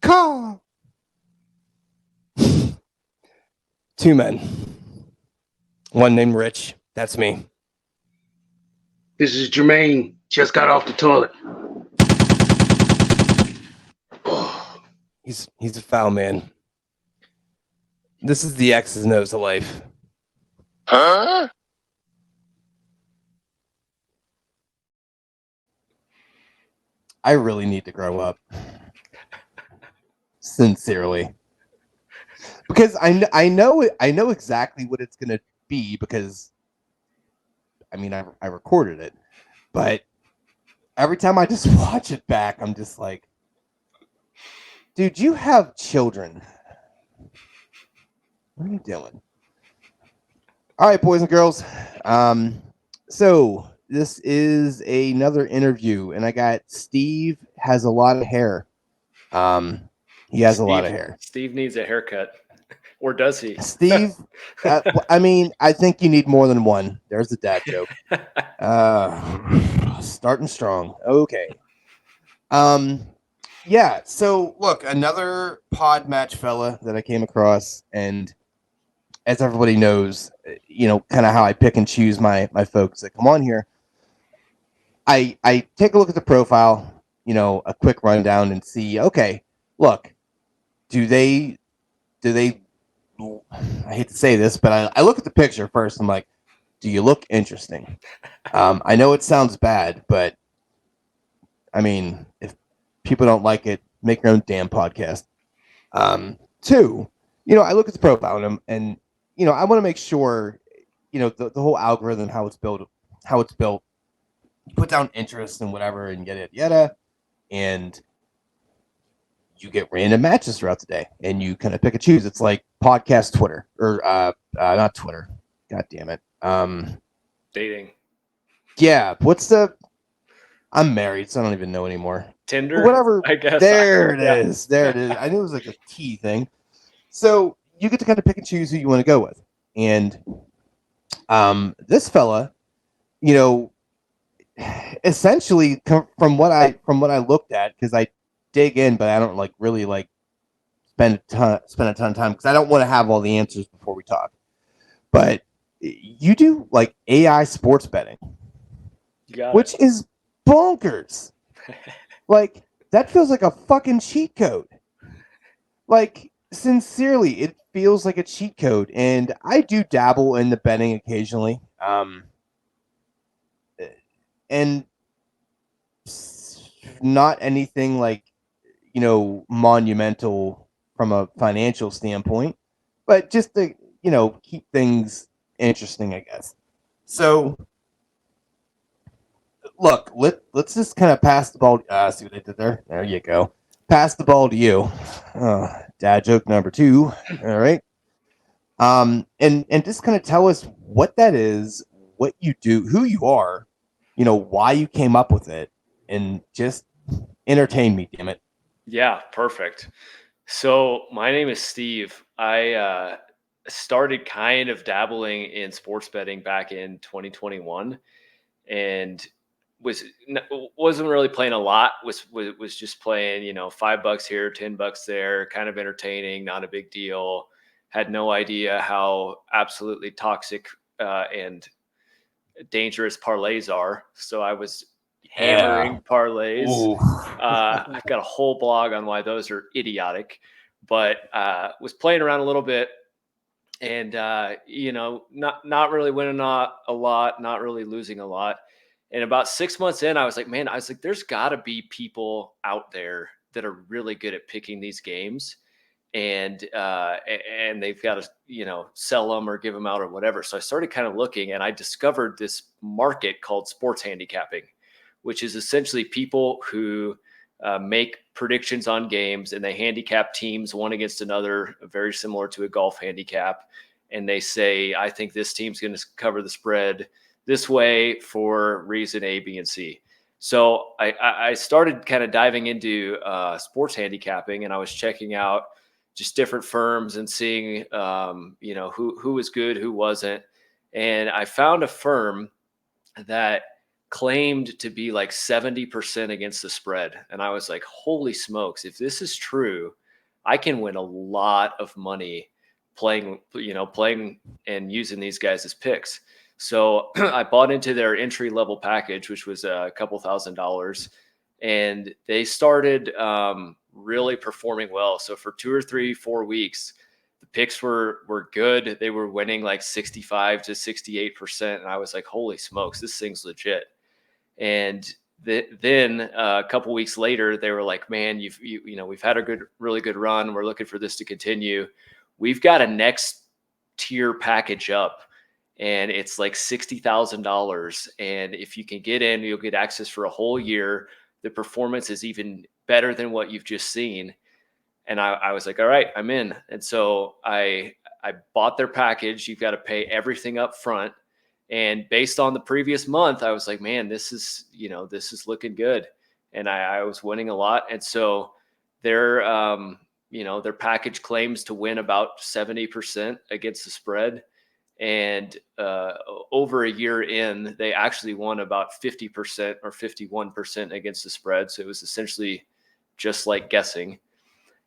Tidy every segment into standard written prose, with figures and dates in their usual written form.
Call. Two men. One named Rich. That's me. This is Jermaine. Just got off the toilet. He's a foul man. This is the X's and O's of life. Huh? I really need to grow up. Sincerely. Because I know exactly what it's gonna be because I mean I recorded it, but every time I just watch it back, I'm just like, dude, you have children. What are you doing? All right, boys and girls. So this is another interview, and I got Steve has a lot of hair. He has a lot of hair. Steve needs a haircut. Or does he? Steve, I mean, I think you need more than one. There's the dad joke. Starting strong. Okay. Yeah. So look, another pod match fella that I came across, and as everybody knows, you know, kind of how I pick and choose my folks that come on here. I take a look at the profile, you know, a quick rundown, and see. Okay, look, do they? I hate to say this, but I look at the picture first. I'm like, do you look interesting? I know it sounds bad, but I mean, if people don't like it, make your own damn podcast. Two, you know, I look at the profile and you know, I want to make sure, you know, the whole algorithm, how it's built, you put down interest and whatever and get it, yada, and you get random matches throughout the day and you kind of pick and choose. It's like podcast Twitter or not Twitter. God damn it. Dating. Yeah. I'm married, so I don't even know anymore. Tinder? Whatever. I guess. There it is. There it is. I knew it was like a T thing. So you get to kind of pick and choose who you want to go with. And this fella, you know, essentially from what I looked at, because I dig in, but I don't like really like spend a ton of time because I don't want to have all the answers before we talk. But you do like AI sports betting, which is bonkers. Like that feels like a fucking cheat code. Like sincerely, it feels like a cheat code, and I do dabble in the betting occasionally. And not anything like, you know, monumental from a financial standpoint, but just to, you know, keep things interesting, I guess. So, look, let's just kind of pass the ball. See what they did there? There you go. Pass the ball to you. Dad joke number 2. All right. And just kind of tell us what that is, what you do, who you are, you know, why you came up with it, and just entertain me, damn it. Yeah, perfect. So my name is Steve. I started kind of dabbling in sports betting back in 2021, and wasn't really playing a lot. Was just playing, you know, $5 here, $10 there, kind of entertaining, not a big deal. Had no idea how absolutely toxic and dangerous parlays are. So I was hammering parlays. I've got a whole blog on why those are idiotic, but was playing around a little bit, and you know, not really winning a lot, not really losing a lot. And about 6 months in, I was like, there's got to be people out there that are really good at picking these games, and they've got to, you know, sell them or give them out or whatever. So I started kind of looking, and I discovered this market called sports handicapping, which is essentially people who make predictions on games, and they handicap teams one against another, very similar to a golf handicap. And they say, I think this team's going to cover the spread this way for reason A, B, and C. So I started kind of diving into sports handicapping, and I was checking out just different firms and seeing, you know, who was good, who wasn't. And I found a firm that claimed to be like 70% against the spread. And I was like, holy smokes, if this is true, I can win a lot of money playing and using these guys as picks. So I bought into their entry level package, which was a couple $1,000s, and they started really performing well. So for 2 or 3, 4 weeks, the picks were good. They were winning like 65 to 68%, and I was like, holy smokes, this thing's legit. And then a couple weeks later, they were like, man, we've had a really good run. We're looking for this to continue. We've got a next tier package up, and it's like $60,000. And if you can get in, you'll get access for a whole year. The performance is even better than what you've just seen. And I was like, all right, I'm in. And so I bought their package. You've got to pay everything up front. And based on the previous month, I was like, man, this is looking good. And I was winning a lot. And so their package claims to win about 70% against the spread. And over a year in, they actually won about 50% or 51% against the spread. So it was essentially just like guessing.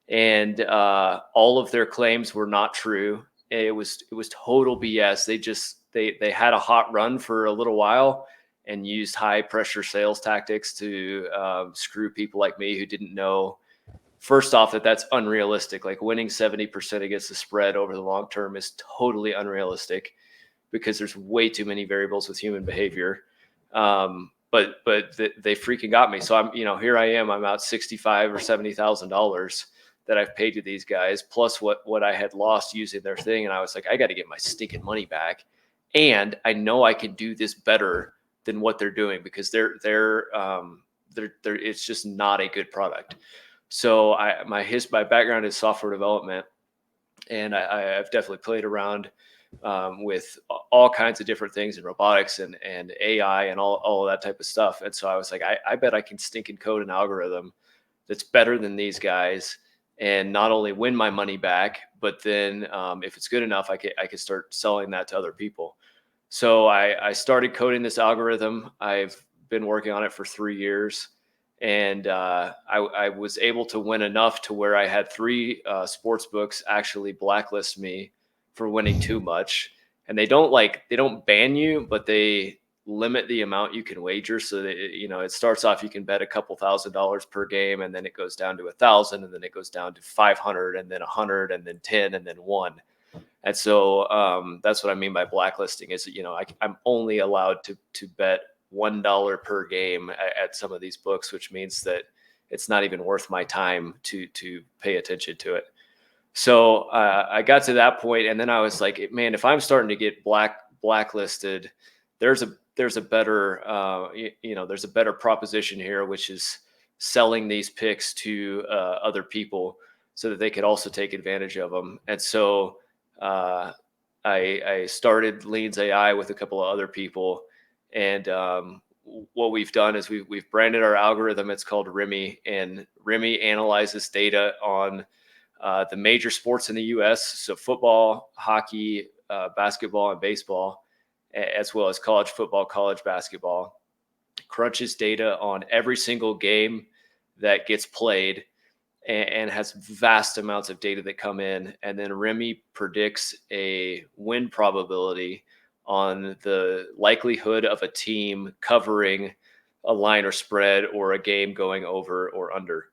And all of their claims were not true. It was total BS. They had a hot run for a little while and used high pressure sales tactics to screw people like me who didn't know. First off, that's unrealistic. Like winning 70% against the spread over the long term is totally unrealistic because there's way too many variables with human behavior. But they freaking got me. So I'm, here I am. I'm out $65,000 or $70,000 that I've paid to these guys, plus what I had lost using their thing. And I was like, I got to get my stinking money back. And I know I can do this better than what they're doing because they're it's just not a good product. So my background is software development, and I've definitely played around with all kinds of different things in robotics and AI and all of that type of stuff. And so I was like, I bet I can stinking code an algorithm that's better than these guys and not only win my money back, but then if it's good enough, I could start selling that to other people. So I started coding this algorithm. I've been working on it for 3 years. And I was able to win enough to where I had 3 sports books actually blacklist me for winning too much. And they don't ban you, but they limit the amount you can wager. So that, it starts off, you can bet a couple $1,000s per game, and then it goes down to 1,000, and then it goes down to 500, and then 100, and then 10, and then 1. And so that's what I mean by blacklisting is, I'm only allowed to bet $1 per game at some of these books, which means that it's not even worth my time to pay attention to it. So I got to that point, and then I was like, man, if I'm starting to get blacklisted, there's a better there's a better proposition here, which is selling these picks to other people so that they could also take advantage of them. And so I started Leans AI with a couple of other people. And what we've done is we've branded our algorithm. It's called Remy, and Remy analyzes data on the major sports in the U.S. So football, hockey, basketball, and baseball, as well as college football, college basketball. Crunches data on every single game that gets played and has vast amounts of data that come in. And then Remy predicts a win probability on the likelihood of a team covering a line or spread or a game going over or under.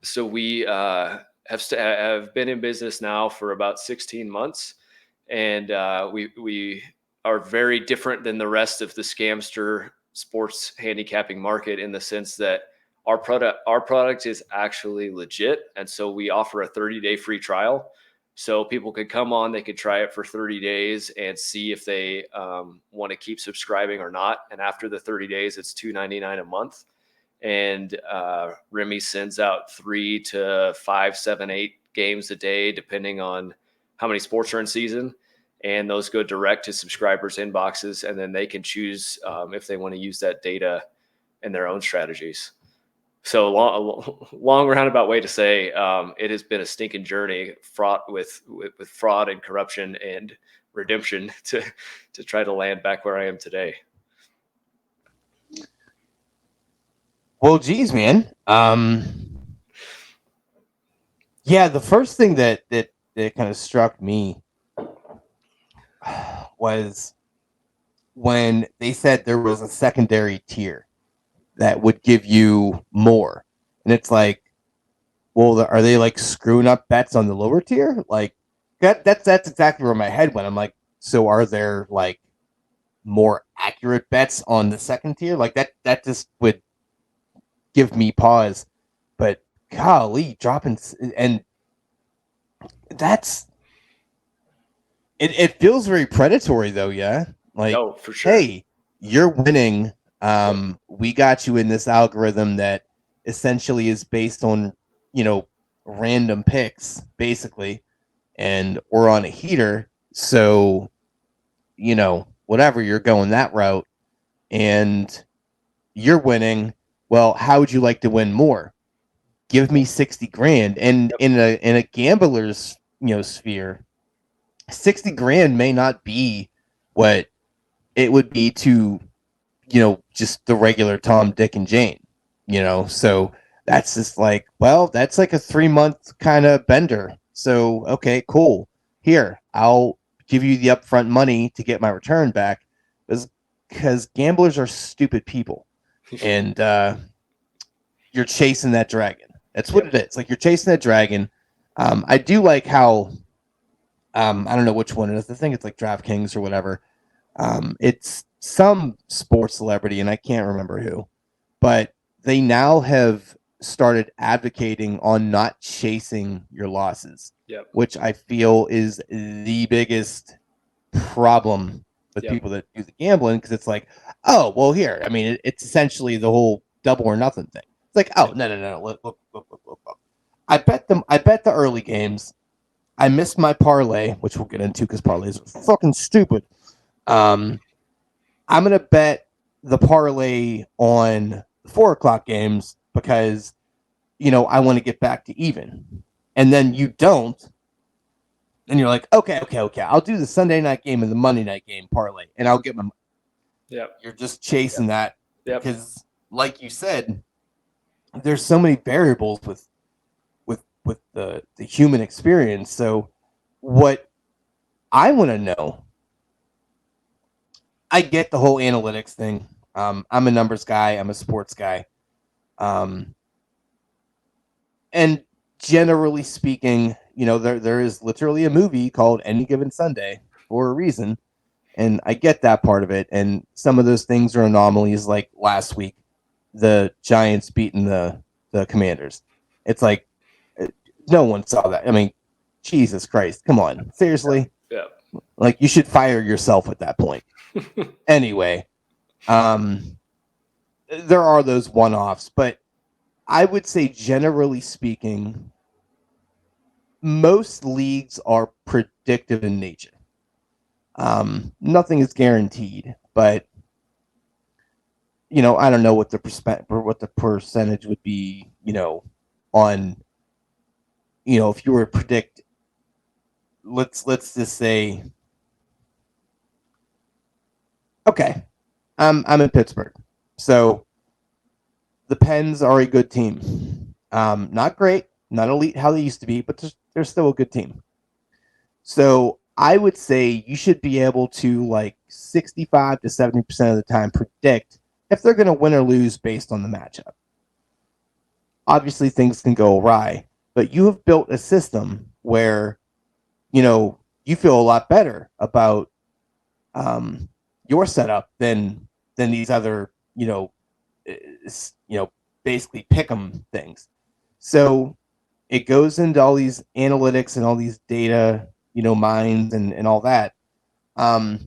So we have been in business now for about 16 months, and we are very different than the rest of the scamster sports handicapping market in the sense that our product is actually legit. And so we offer a 30-day free trial. So people could come on, they could try it for 30 days and see if they want to keep subscribing or not. And after the 30 days, it's $2.99 a month. And Remy sends out 3 to 5, 7, 8 games a day, depending on how many sports are in season. And those go direct to subscribers' inboxes. And then they can choose if they want to use that data in their own strategies. So long roundabout way to say it has been a stinking journey fraught with fraud and corruption and redemption to try to land back where I am today. Well, geez, man. Yeah, the first thing that kind of struck me was when they said there was a secondary tier that would give you more, and it's like, well, are they like screwing up bets on the lower tier? Like that's exactly where my head went. I'm like, so are there like more accurate bets on the second tier? Like that just would give me pause. But golly, dropping and that's it feels very predatory though, yeah. Like, No, for sure. hey, you're winning. We got you in this algorithm that essentially is based on, random picks, basically, and we're on a heater. So, whatever, you're going that route and you're winning. Well, how would you like to win more? Give me 60 grand. And in a gambler's, sphere, 60 grand may not be what it would be to, just the regular Tom, Dick, and Jane, so that's just like, well, that's like a 3-month kind of bender. So, okay, cool. Here, I'll give you the upfront money to get my return back because gamblers are stupid people. And you're chasing that dragon. That's what it is. Like, you're chasing that dragon. I do like how, I don't know which one it is. I think it's like DraftKings or whatever. It's some sports celebrity, and I can't remember who, but they now have started advocating on not chasing your losses, which I feel is the biggest problem with people that do the gambling, because it's like, oh, well, here, I mean, it's essentially the whole double or nothing thing. It's like, oh, no. Look. I bet the early games. I missed my parlay, which we'll get into because parlays are fucking stupid. I'm gonna bet the parlay on the 4 o'clock games because I want to get back to even, and then you don't, and you're like, okay, I'll do the Sunday night game and the Monday night game parlay, and I'll get my. Yep. You're just chasing that because, like you said, there's so many variables with the human experience. So what I want to know, I get the whole analytics thing. I'm a numbers guy. I'm a sports guy. And generally speaking, there is literally a movie called Any Given Sunday for a reason. And I get that part of it. And some of those things are anomalies, like last week, the Giants beating the Commanders. It's like, no one saw that. I mean, Jesus Christ. Come on. Seriously? Yeah. Like, you should fire yourself at that point. Anyway, there are those one-offs, but I would say, generally speaking, most leagues are predictive in nature. Nothing is guaranteed, but I don't know what the percentage would be, on, if you were to predict, let's just say, okay, I'm in Pittsburgh, so the Pens are a good team. Not great, not elite how they used to be, but they're still a good team. So I would say you should be able to, like, 65 to 70% of the time predict if they're going to win or lose based on the matchup. Obviously, things can go awry, but you have built a system where, you feel a lot better about your setup than these other, basically pick 'em things. So it goes into all these analytics and all these data, mines and all that. So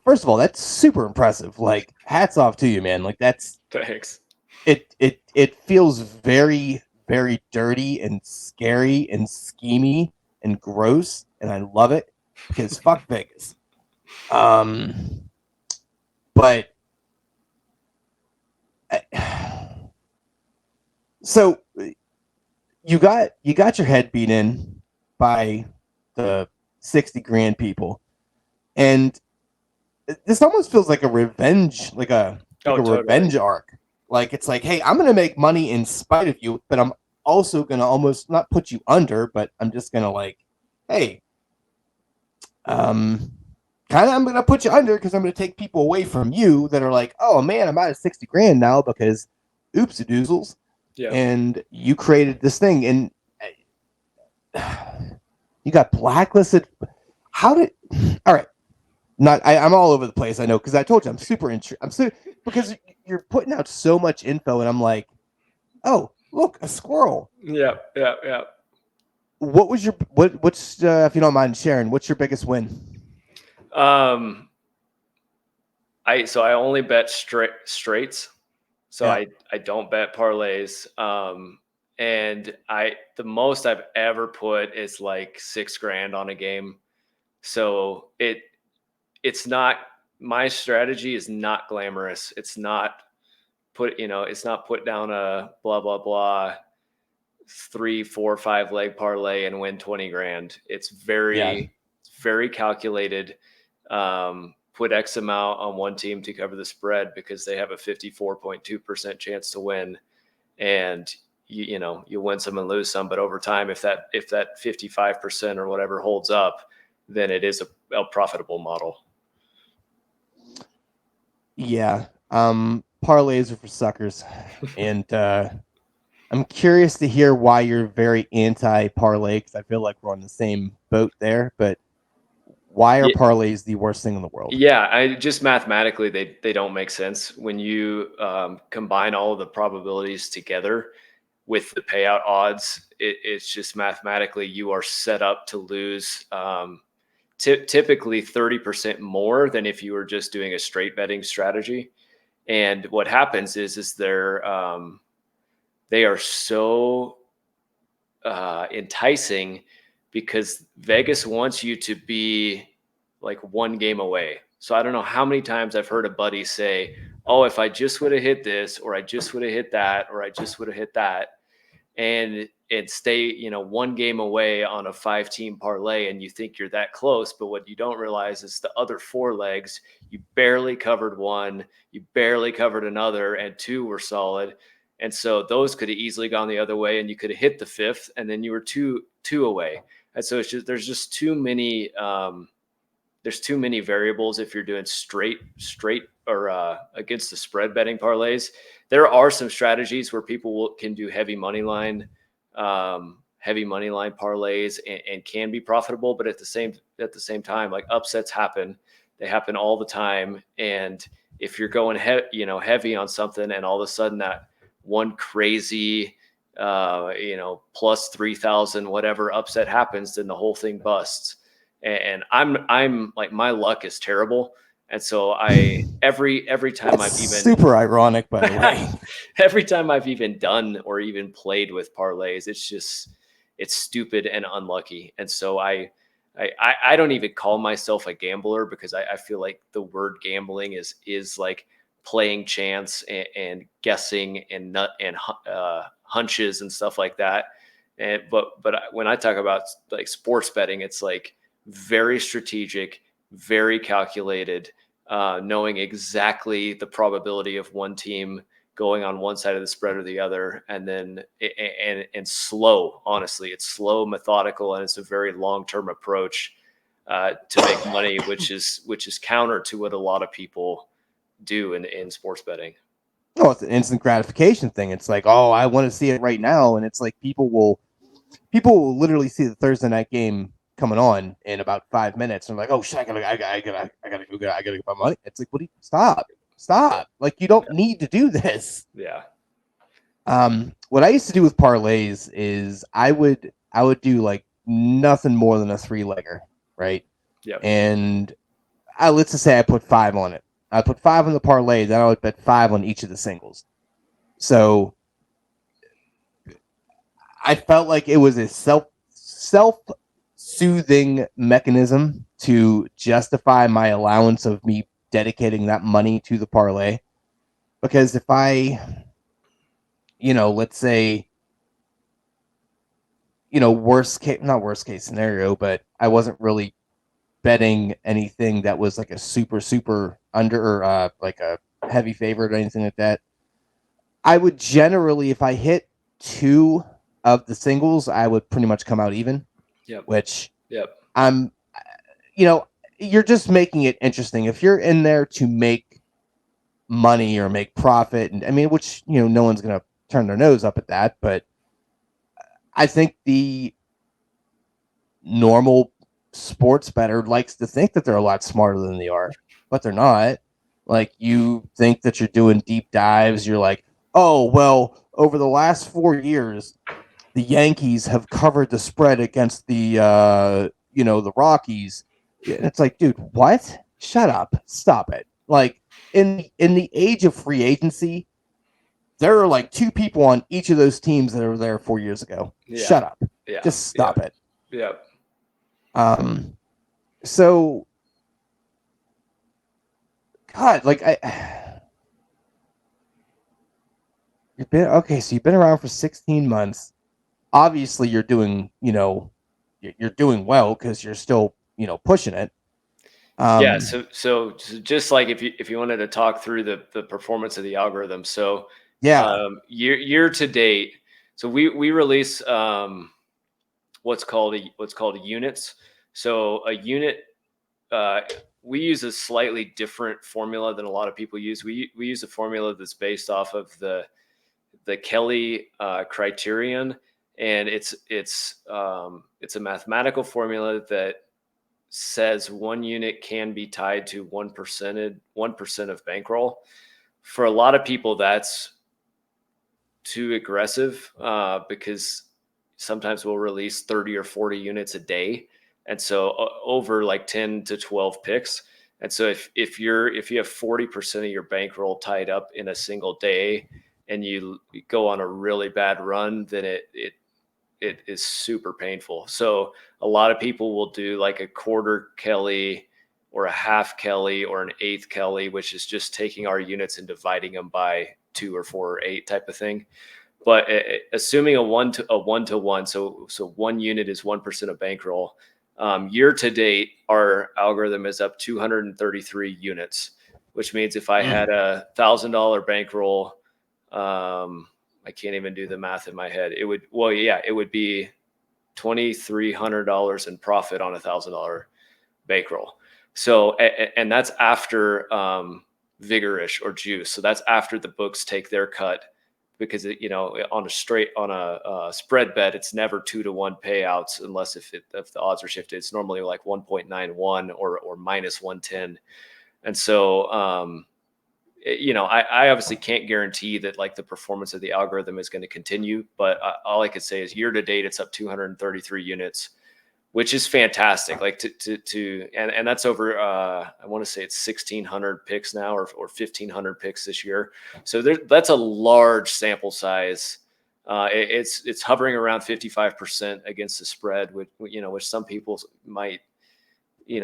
first of all, that's super impressive. Like, hats off to you, man. Like, that's thanks. It feels very, very dirty and scary and schemy and gross, and I love it because fuck Vegas. But so you got your head beat in by the 60 grand people, and this almost feels like a revenge, like a totally. revenge arc. Like, it's like, hey, I'm going to make money in spite of you, but I'm also going to almost not put you under, but I'm just going to like, hey, kind of I'm going to put you under because I'm going to take people away from you that are like, oh man, I'm out of 60 grand now because oops, doozles. Yeah. And you created this thing and you got blacklisted. How did, all right. I'm all over the place. I know. Cause I told you, I'm super interested. Because you're putting out so much info and I'm like, oh, look, a squirrel. Yeah. What was what's if you don't mind sharing, what's your biggest win? I only bet straights. So Yeah. I don't bet parlays. And the most I've ever put is like $6,000 on a game. So it's not, my strategy is not glamorous. It's not it's not put down a blah, blah, blah, 3, 4, 5 leg parlay and win 20 grand. It's very calculated. Put X amount on one team to cover the spread because they have a 54.2% chance to win. And you win some and lose some, but over time, if that 55% or whatever holds up, then it is a profitable model. Yeah. Parlays are for suckers. And I'm curious to hear why you're very anti parlay, because I feel like we're on the same boat there, but why are parlays the worst thing in the world? Yeah, I just mathematically they don't make sense when you combine all of the probabilities together with the payout odds. It's just mathematically you are set up to lose typically 30% more than if you were just doing a straight betting strategy. And what happens is they are so enticing because Vegas wants you to be like one game away. So I don't know how many times I've heard a buddy say, oh, if I just would have hit this, or I just would have hit that, or I just would have hit that, and stay, one game away on a 5-team parlay, and you think you're that close, but what you don't realize is the other 4 legs, you barely covered one, you barely covered another, and 2 were solid. And so those could have easily gone the other way, and you could have hit the 5th, and then you were two away. And so there's just too many there's too many variables if you're doing straight or against the spread betting parlays. There are some strategies where people can do heavy money line parlays and can be profitable, but at the same time, like upsets happen. They happen all the time. And if you're going heavy on something, and all of a sudden that one crazy plus 3,000 whatever upset happens, then the whole thing busts. And I'm like, my luck is terrible. And so every time That's I've even super ironic, by the way. every time I've even done or even played with parlays, it's stupid and unlucky. And so I don't even call myself a gambler, because I feel like the word gambling is like playing chance and guessing and hunches and stuff like that. But when I talk about like sports betting, it's like very strategic, very calculated, knowing exactly the probability of one team going on one side of the spread or the other, and then and slow. Honestly, it's slow, methodical, and it's a very long-term approach to make money, which is counter to what a lot of people do in sports betting. No, it's an instant gratification thing. It's like, oh, I want to see it right now, and it's like people will literally see the Thursday night game coming on in about 5 minutes, and like, oh shit, I gotta get my money. It's like, what do you stop? Like, you don't need to do this. Yeah. What I used to do with parlays is I would do like nothing more than a 3-legger, right? Yep. And let's just say I put 5 on it. I put 5 on the parlay, then I would bet 5 on each of the singles. So I felt like it was a self-soothing mechanism to justify my allowance of me dedicating that money to the parlay. Because if I, let's say, not worst case scenario, but I wasn't really betting anything that was like a super under, or like a heavy favorite or anything like that. I would generally, if I hit 2 of the singles, I would pretty much come out even. Yep. Which Yep. I'm, you're just making it interesting. If you're in there to make money or make profit, and I mean, which no one's gonna turn their nose up at that, but I think the normal sports bettor likes to think that they're a lot smarter than they are, but they're not. Like, you think that you're doing deep dives, you're like, oh well, over the last 4 years, the Yankees have covered the spread against the Rockies. And it's like, dude, what? Shut up, stop it. Like, in the age of free agency, there are like 2 people on each of those teams that were there 4 years ago. Yeah. Shut up. Yeah. Just stop it. Yep. So, God, like you've been okay. So you've been around for 16 months. Obviously, you're doing well because you're still pushing it. Yeah. So just like if you wanted to talk through the performance of the algorithm. So Yeah. year to date. So we release what's called units. So a unit, we use a slightly different formula than a lot of people use. We use a formula that's based off of the Kelly criterion, and it's a mathematical formula that says 1 unit can be tied to 1% of bankroll. For a lot of people, that's too aggressive because sometimes we'll release 30 or 40 units a day, and so over like 10 to 12 picks. And so if you have 40% of your bankroll tied up in a single day, and you go on a really bad run, then it is super painful. So a lot of people will do like a quarter Kelly or a half Kelly or an eighth Kelly, which is just taking our units and dividing them by 2 or 4 or 8 type of thing. But assuming a one to one, so 1 unit is 1% of bankroll. Year to date, our algorithm is up 233 units, which means if I had $1,000 bankroll, I can't even do the math in my head. It would be $2,300 in profit on $1,000 bankroll. So, and that's after Vigorish or Juice. So that's after the books take their cut, because on a spread bet, it's never 2-to-1 payouts unless if the odds are shifted. It's normally like 1.91 or minus 110. And so I obviously can't guarantee that like the performance of the algorithm is going to continue, but all I could say is year to date, it's up 233 units, which is fantastic. Like and that's over, I want to say it's 1,600 picks now or 1,500 picks this year. So that's a large sample size. It's hovering around 55% against the spread, which some people might,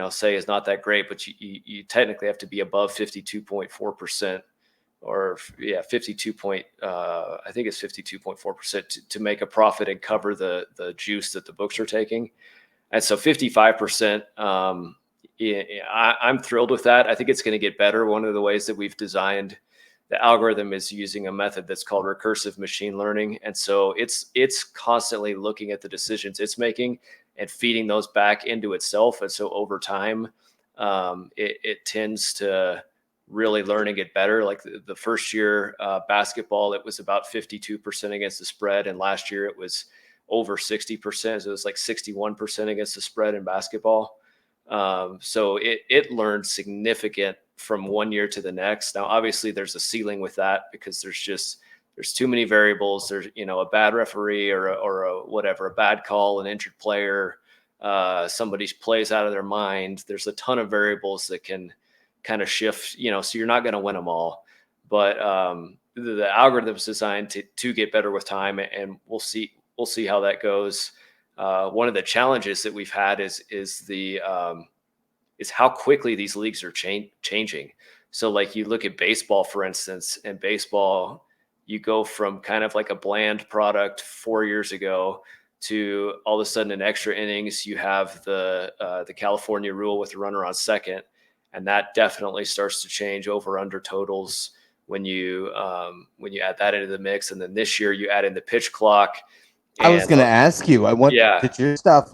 say is not that great, but you technically have to be above 52.4%, or 52 point, I think it's 52.4% to make a profit and cover the juice that the books are taking. And so 55%, I'm thrilled with that. I think it's going to get better. One of the ways that we've designed the algorithm is using a method that's called recursive machine learning. And so it's constantly looking at the decisions it's making and feeding those back into itself. And so over time, it tends to really learn and get better. Like the first year basketball, it was about 52% against the spread. And last year it was over 60%. So it was like 61% against the spread in basketball. So it learned significant from 1 year to the next. Now, obviously there's a ceiling with that because there's too many variables. There's, a bad referee or a bad call, an injured player, somebody plays out of their mind. There's a ton of variables that can kind of shift, so you're not going to win them all. But the algorithm's designed to get better with time, and we'll see how that goes. One of the challenges that we've had is how quickly these leagues are changing. So like you look at baseball, for instance, and baseball, you go from kind of like a bland product 4 years ago to all of a sudden in extra innings, you have the California rule with the runner on second. And that definitely starts to change over under totals. when you add that into the mix. And then this year you add in the pitch clock. I was And going to ask you. yeah, Did your stuff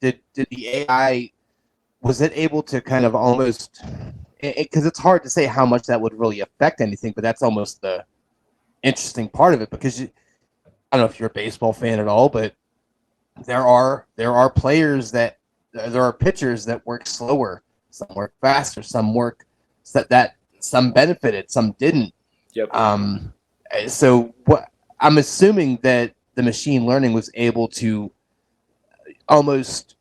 did the AI, was it able to kind of almost, because it's hard to say how much that would really affect anything, but that's almost the interesting part of it, because I don't know if you're a baseball fan at all, but there are players there are pitchers that work slower, some work faster, some work that some benefited, some didn't. yep. So what I'm assuming that the machine learning was able to almost,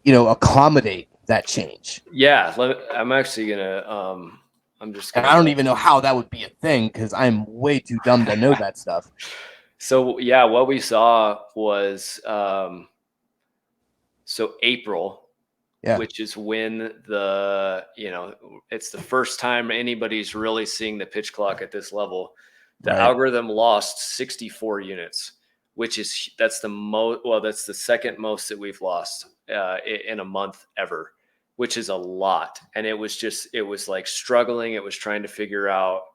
accommodate that change. Yeah, I'm actually gonna. I'm just And gonna I don't go. even know how that would be a thing because I'm way too dumb to know that stuff. So yeah, what we saw was so April, Yeah. which is when it's the first time anybody's really seeing the pitch clock at this level. The Right. algorithm lost 64 units, that's the second most that we've lost in a month ever, which is a lot. And it was like struggling. It was trying to figure out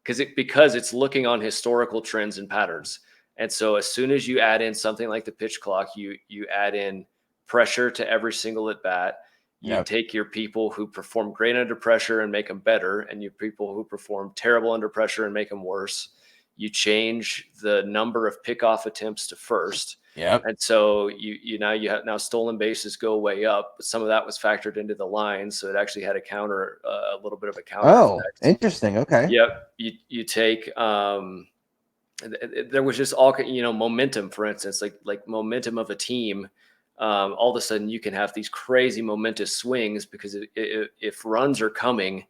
because it's looking on historical trends and patterns. And so as soon as you add in something like the pitch clock, you add in pressure to every single at bat. You Yep. take your people who perform great under pressure and make them better, and you people who perform terrible under pressure and make them worse. You change the number of pickoff attempts to first. Yep. And so you have now stolen bases go way up, but some of that was factored into the line, so it actually had a little bit of a counter effect. Interesting. Okay. Yep. You take there was just all momentum, for instance, like momentum of a team. All of a sudden you can have these crazy momentous swings because if runs are coming,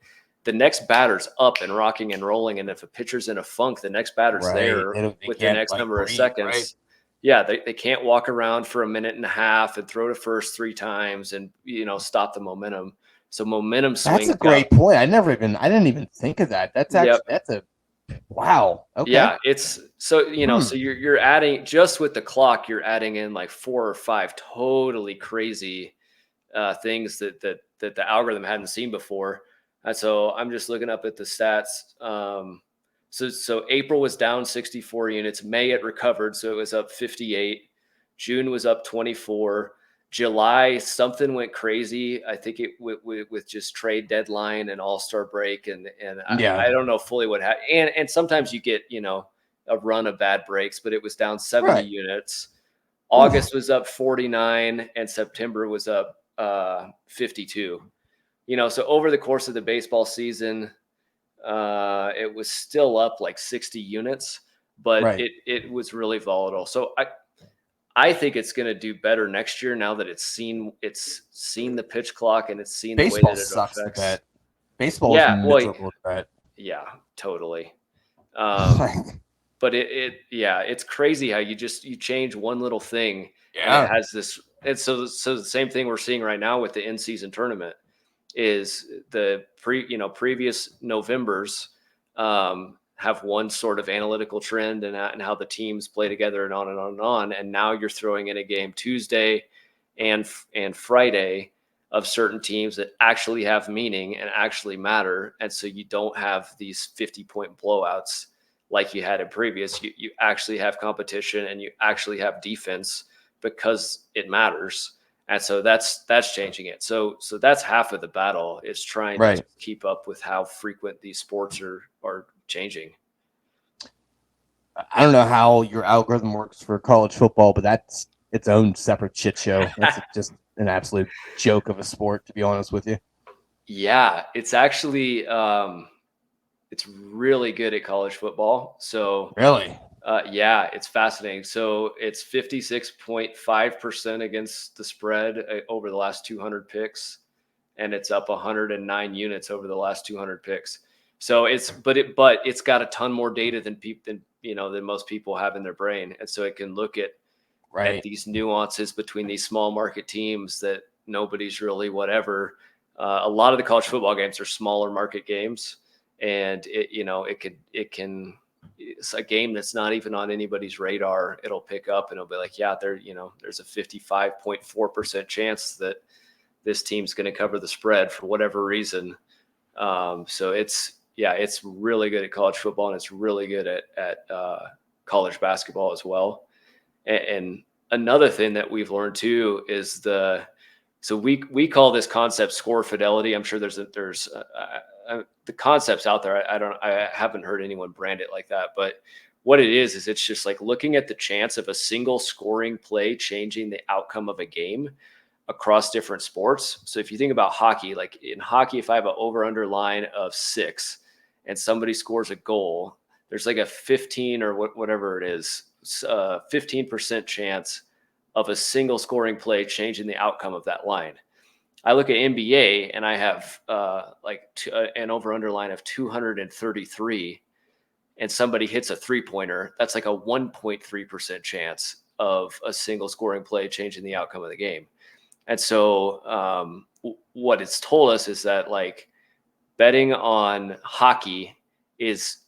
the next batter's up and rocking and rolling, and if a pitcher's in a funk, the next batter's Right. there They with the can't, next like, number of breathe, seconds. right? Yeah, they can't walk around for a minute and a half and throw to first 3 times and stop the momentum. So momentum swings. That's a great point. I didn't even think of that. Yep. That's a wow. Okay. Yeah, it's so so you're adding, just with the clock, you're adding in like 4 or 5 totally crazy things that the algorithm hadn't seen before. And so I'm just looking up at the stats. So April was down 64 units. May it recovered, so it was up 58. June was up 24. July, something went crazy. I think it with just trade deadline and All-Star break, and Yeah. I don't know fully what happened. And sometimes you get a run of bad breaks, but it was down 70 Right. units. August was up 49, and September was up 52. So over the course of the baseball season, it was still up like 60 units, but Right. it was really volatile. So I think it's going to do better next year now that it's seen the pitch clock and it's seen Baseball the way that it sucks affects. to bet. Baseball Yeah, is well, miserable to bet. yeah, totally. But it's crazy how you change one little thing and it has this. And so the same thing we're seeing right now with the in-season tournament is the previous Novembers have one sort of analytical trend and how the teams play together and on and on and on. And now you're throwing in a game Tuesday and Friday of certain teams that actually have meaning and actually matter. And so you don't have these 50-point blowouts like you had in previous. You actually have competition and you actually have defense because it matters. And so that's changing it. So that's half of the battle, is trying to keep up with how frequent these sports are changing. I don't know how your algorithm works for college football, but that's its own separate shit show. That's just an absolute joke of a sport, to be honest with you. Yeah, it's actually it's really good at college football. So really, yeah, it's fascinating. So it's 56.5% against the spread over the last 200 picks, and it's up 109 units over the last 200 picks. So it's got a ton more data than most people have in their brain, and so it can look at these nuances between these small market teams that nobody's really whatever. A lot of the college football games are smaller market games, and it's a game that's not even on anybody's radar. It'll pick up and it'll be like, yeah, there's a 55.4% chance that this team's going to cover the spread for whatever reason. So it's yeah, it's really good at college football, and it's really good at college basketball as well. And another thing that we've learned too is so we call this concept score fidelity. I'm sure there's the concepts out there. I haven't heard anyone brand it like that, but what it is it's just like looking at the chance of a single scoring play changing the outcome of a game across different sports. So if you think about hockey, like in hockey, if I have an over under line of 6 and somebody scores a goal, there's like a 15 or whatever it is, 15% chance of a single scoring play changing the outcome of that line. I look at NBA and I have an over under line of 233 and somebody hits a 3-pointer. That's like a 1.3% chance of a single scoring play changing the outcome of the game. And so what it's told us is that like betting on hockey is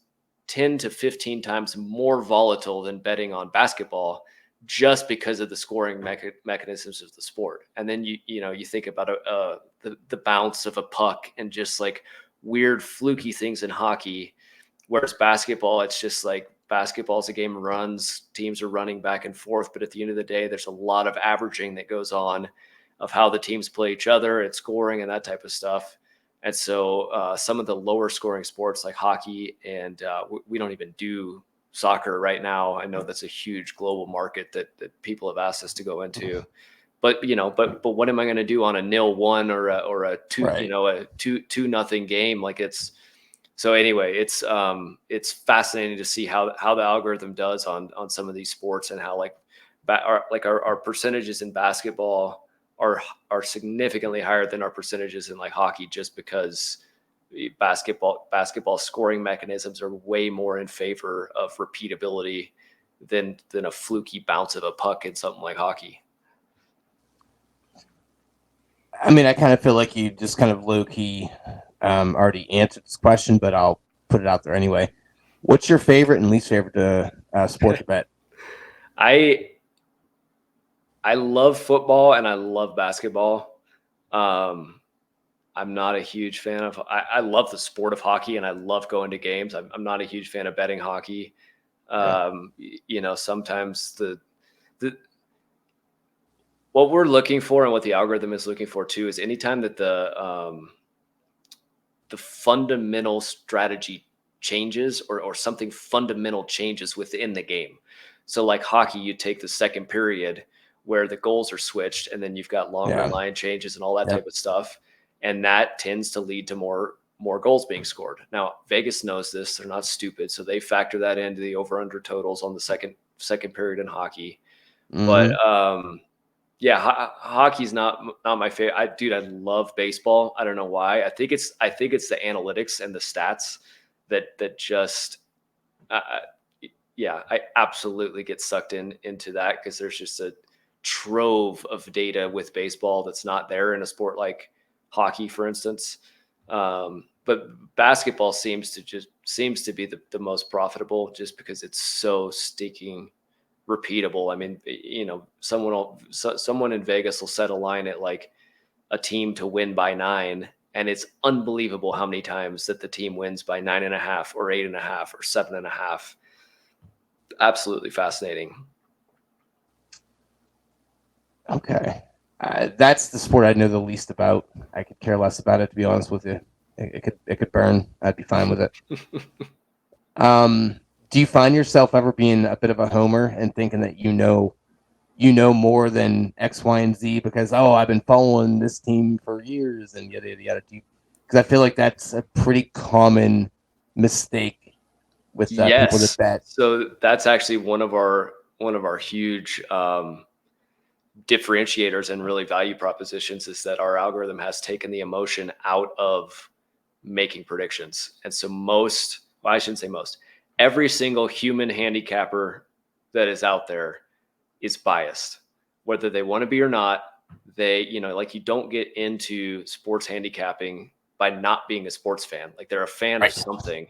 10 to 15 times more volatile than betting on basketball just because of the scoring mechanisms of the sport. And then you think about the bounce of a puck and just like weird fluky things in hockey, whereas basketball, it's just like basketball is a game of runs, teams are running back and forth, but at the end of the day, there's a lot of averaging that goes on of how the teams play each other and scoring and that type of stuff. And so some of the lower scoring sports like hockey and we don't even do soccer right now. I know that's a huge global market that people have asked us to go into. But but what am I going to do on a 0-1 or a 2 Right. a 2-0 game? Like so anyway, it's fascinating to see how the algorithm does on some of these sports and how our percentages in basketball are significantly higher than our percentages in like hockey, just because basketball scoring mechanisms are way more in favor of repeatability than a fluky bounce of a puck in something like hockey. I mean, I kind of feel like you just kind of low key already answered this question, but I'll put it out there anyway. What's your favorite and least favorite sport to bet? I love football and I love basketball. I'm not a huge fan of. I love the sport of hockey and I love going to games. I'm not a huge fan of betting hockey. Sometimes the what we're looking for and what the algorithm is looking for too is anytime that the fundamental strategy changes or something fundamental changes within the game. So like hockey, you take the second period where the goals are switched and then you've got longer line changes and all that type of stuff. And that tends to lead to more goals being scored. Now, Vegas knows this. They're not stupid. So they factor that into the over under totals on the second period in hockey. Mm-hmm. But hockey's not my favorite. I love baseball. I don't know why. I think it's the analytics and the stats that just I absolutely get sucked into that because there's just a trove of data with baseball that's not there in a sport like hockey, for instance. But basketball seems to be the most profitable just because it's so stinking repeatable. I mean, someone in Vegas will set a line at like a team to win by 9, and it's unbelievable how many times that the team wins by 9.5 or 8.5 or 7.5. Absolutely fascinating. Okay. That's the sport I know the least about. I could care less about it, to be honest with you. It could burn. I'd be fine with it. Do you find yourself ever being a bit of a homer and thinking that you know more than X, Y, and Z because I've been following this team for years and yada yada yada? Because I feel like that's a pretty common mistake with people that bet. So that's actually one of our huge differentiators and really value propositions is that our algorithm has taken the emotion out of making predictions. And so I shouldn't say most, every single human handicapper that is out there is biased, whether they want to be or not. You don't get into sports handicapping by not being a sports fan. Like they're a fan of something.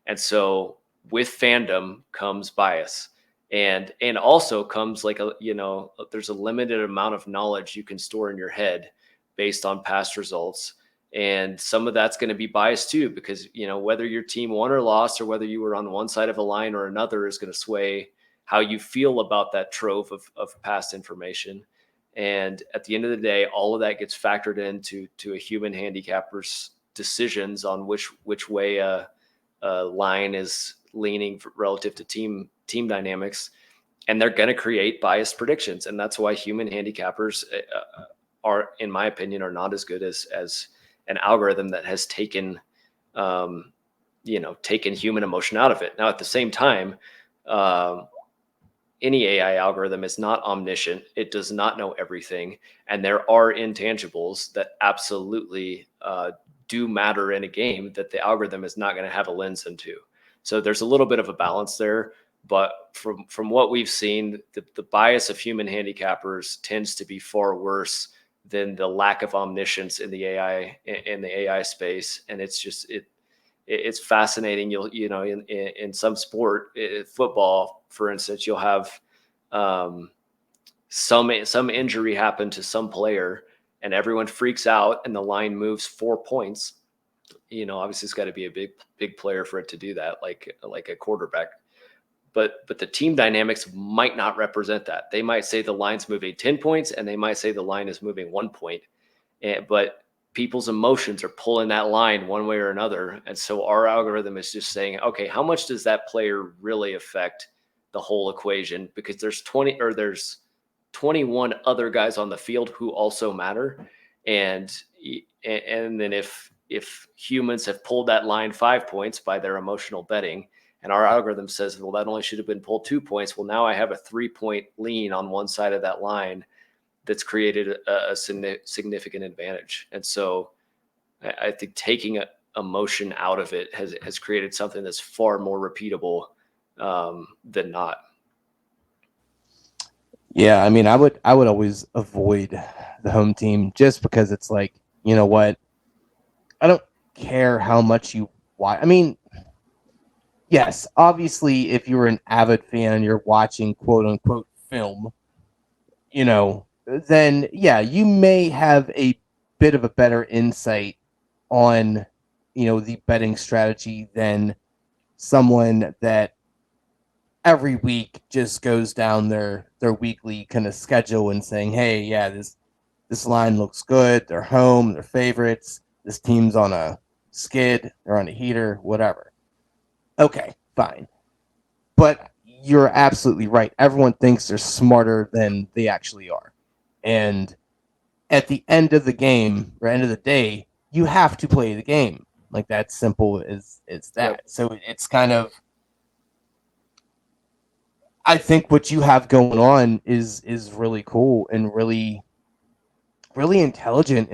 And so with fandom comes bias. And also comes there's a limited amount of knowledge you can store in your head based on past results. And some of that's going to be biased too, because, whether your team won or lost, or whether you were on one side of a line or another, is going to sway how you feel about that trove of past information. And at the end of the day, all of that gets factored into a human handicapper's decisions on which way a line is leaning relative to team dynamics, and they're going to create biased predictions. And that's why human handicappers are, in my opinion, are not as good as an algorithm that has taken human emotion out of it. Now, at the same time, any AI algorithm is not omniscient. It does not know everything. And there are intangibles that absolutely do matter in a game that the algorithm is not going to have a lens into. So there's a little bit of a balance there. But from what we've seen, the bias of human handicappers tends to be far worse than the lack of omniscience in the AI space. And it's fascinating. In some sport, football, for instance, you'll have some injury happen to some player, and everyone freaks out, and the line moves 4 points. Obviously, it's got to be a big player for it to do that, like a quarterback. But the team dynamics might not represent that. They might say the line's moving 10 points, and they might say the line is moving 1 point. But people's emotions are pulling that line one way or another. And so our algorithm is just saying, okay, how much does that player really affect the whole equation? Because there's 21 other guys on the field who also matter. And then if humans have pulled that line 5 points by their emotional betting, and our algorithm says, well, that only should have been pulled 2 points. Well, now I have a 3-point lean on one side of that line that's created a significant advantage. And so I think taking emotion out of it has created something that's far more repeatable than not. Yeah, I mean, I would always avoid the home team just because it's like, you know what? I don't care how much you watch. I mean, yes, obviously, if you're an avid fan, you're watching quote unquote film, then yeah, you may have a bit of a better insight on, the betting strategy than someone that every week just goes down their weekly kind of schedule and saying, hey, yeah, this line looks good. They're home. They're favorites. This team's on a skid. They're on a heater, whatever. Okay, fine. But you're absolutely right. Everyone thinks they're smarter than they actually are. And at the end of the game, or end of the day, you have to play the game. Like, that's simple as that. Yep. So it's kind of, I think what you have going on is really cool and really, really intelligent,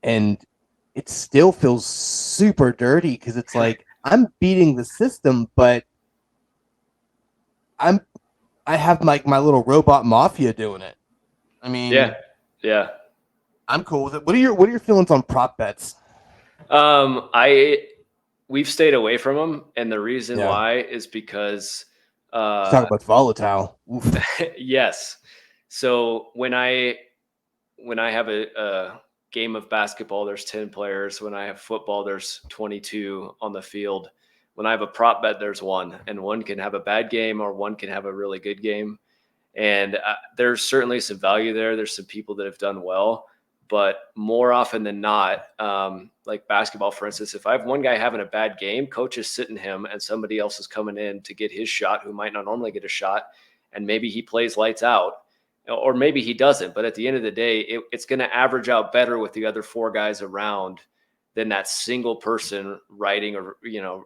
and it still feels super dirty because it's like I'm beating the system, but I have my little robot mafia doing it. I mean, yeah, I'm cool with it. What are your feelings on prop bets? We've stayed away from them, and the reason why is because talk about volatile. Yes. So when I have a game of basketball, there's 10 players. When I have football, there's 22 on the field. When I have a prop bet, there's one, and one can have a bad game or one can have a really good game. And there's certainly some value there. There's some people that have done well, but more often than not, like basketball, for instance, if I have one guy having a bad game, coach is sitting him and somebody else is coming in to get his shot who might not normally get a shot. And maybe he plays lights out, or maybe he doesn't. But at the end of the day, it's going to average out better with the other 4 guys around than that single person riding or,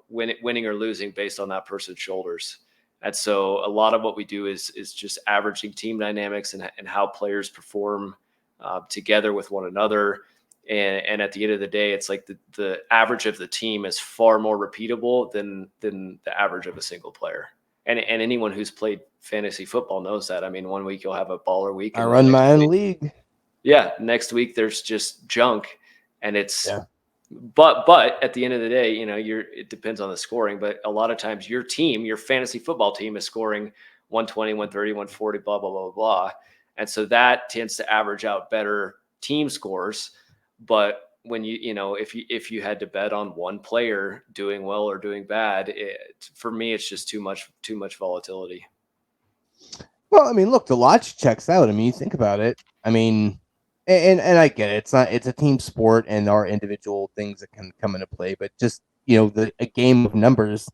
winning or losing based on that person's shoulders. And so a lot of what we do is just averaging team dynamics and how players perform together with one another. And at the end of the day, it's like the average of the team is far more repeatable than the average of a single player. And anyone who's played fantasy football knows that. I mean, one week you'll have a baller week. I run my own league. Yeah. Next week there's just junk, and it's. Yeah. But at the end of the day, it depends on the scoring. But a lot of times your fantasy football team is scoring 120, 130, 140, blah, blah, blah, blah. And so that tends to average out better team scores. But when if you had to bet on one player doing well or doing bad, for me it's just too much volatility. Well, I mean, look, the logic checks out. I mean, you think about it. I mean, and I get it. It's a team sport, and there are individual things that can come into play. But just a game of numbers,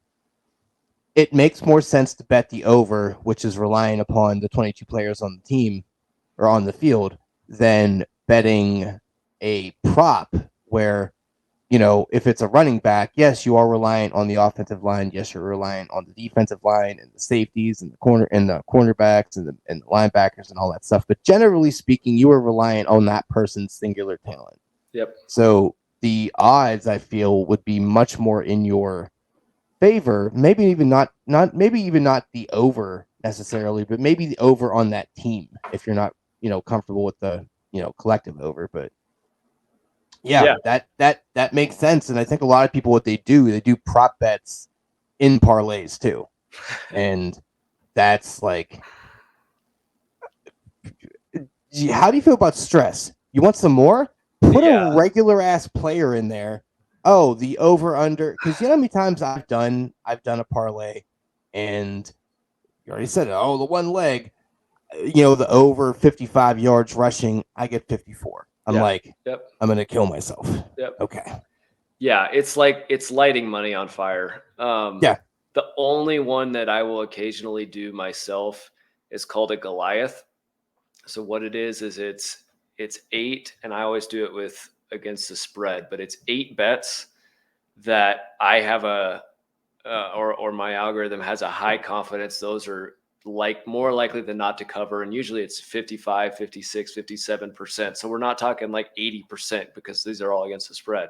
it makes more sense to bet the over, which is relying upon the 22 players on the team or on the field, than betting a prop where, if it's a running back, yes, you are reliant on the offensive line. Yes, you're reliant on the defensive line and the safeties and the cornerbacks and the linebackers and all that stuff. But generally speaking, you are reliant on that person's singular talent. Yep. So the odds, I feel, would be much more in your favor. Maybe even not the over necessarily, but maybe the over on that team if you're not comfortable with the collective over. But yeah, that makes sense. And I think a lot of people, what they do prop bets in parlays too. And that's like, how do you feel about stress? You want some more? Put a regular ass player in there. Oh, the over under, because you know how many times I've done a parlay, and you already said it. Oh, the one leg, the over 55 yards rushing, I get 54. I'm like, I'm gonna kill myself. Yep. Okay. Yeah, it's lighting money on fire. The only one that I will occasionally do myself is called a Goliath. So what it is it's 8, and I always do it against the spread, but it's 8 bets that I have or my algorithm has a high confidence. Those are more likely than not to cover. And usually it's 55, 56, 57%. So we're not talking like 80% because these are all against the spread,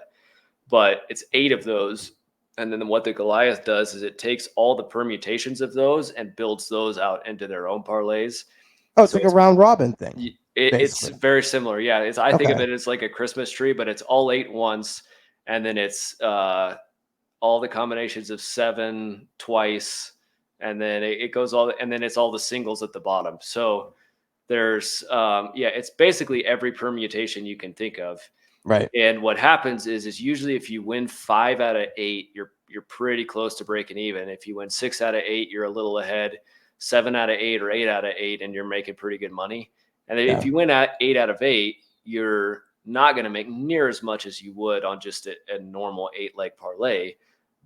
but it's 8 of those. And then what the Goliath does is it takes all the permutations of those and builds those out into their own parlays. Oh, it's like a round robin thing. It's very similar. Yeah. I think of it as like a Christmas tree, but it's all 8 once. And then it's all the combinations of 7 twice. And then it goes and then it's all the singles at the bottom. So there's, it's basically every permutation you can think of. Right. And what happens is usually if you win 5 out of 8, you're pretty close to breaking even. If you win 6 out of 8, you're a little ahead. 7 out of 8 or 8 out of 8, and you're making pretty good money. And then if you win at 8 out of 8, you're not going to make near as much as you would on just a normal 8-leg parlay.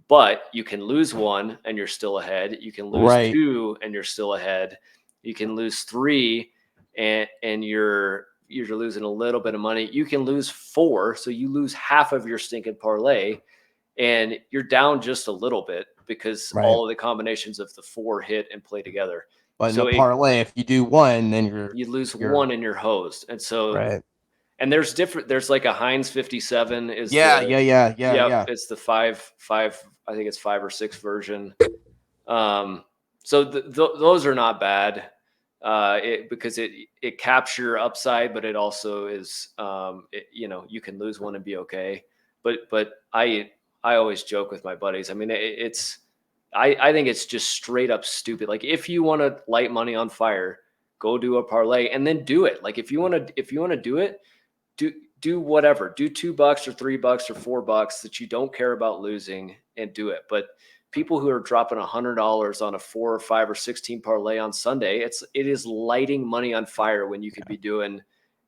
But you can lose 1 and you're still ahead. You can lose 2 and you're still ahead. You can lose 3 and you're losing a little bit of money. You can lose 4, so you lose half of your stinking parlay, and you're down just a little bit because all of the combinations of the 4 hit and play together. But so in a parlay, if you do 1, then you lose 1 and you're hosed. And so and there's like a Heinz 57 is yeah. It's the 5 I think it's 5 or 6 version. So those are not bad. Because it captures your upside, but it also is, you can lose 1 and be okay. But I always joke with my buddies. I mean, I think it's just straight up stupid. Like if you want to light money on fire, go do a parlay and then do it. Like if you want to do it, do whatever, do $2 or $3 or $4 that you don't care about losing and do it. But people who are dropping $100 on a 4 or 5 or 16 parlay on Sunday, it is lighting money on fire when you could be doing,